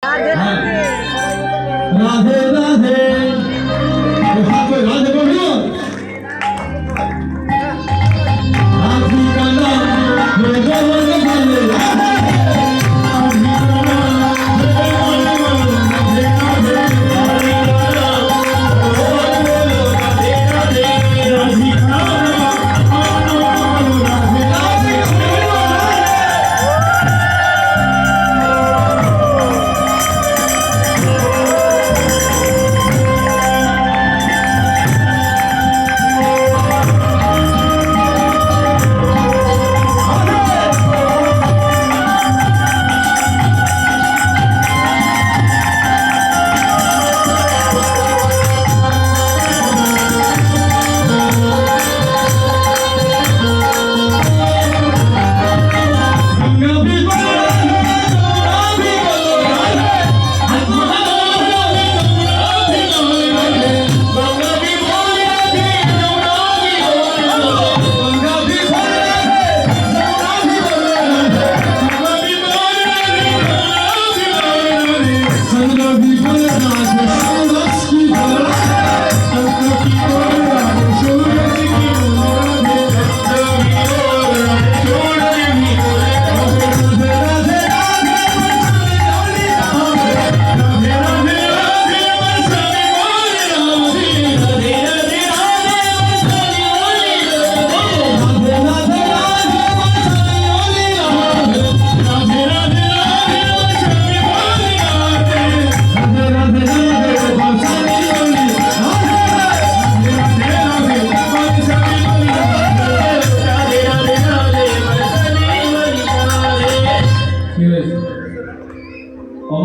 রাধে রাধে রাধে বলিও রাধি কানা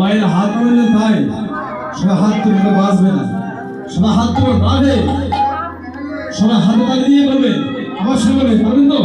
সবাই হাত তুললে তাই সবাই হাত তুললে বাঁচবে না সবাই হাত তুলে বাঁধে সবাই হাতে তালি দিয়ে বলবে আমার সঙ্গে বলবে পারবেন তো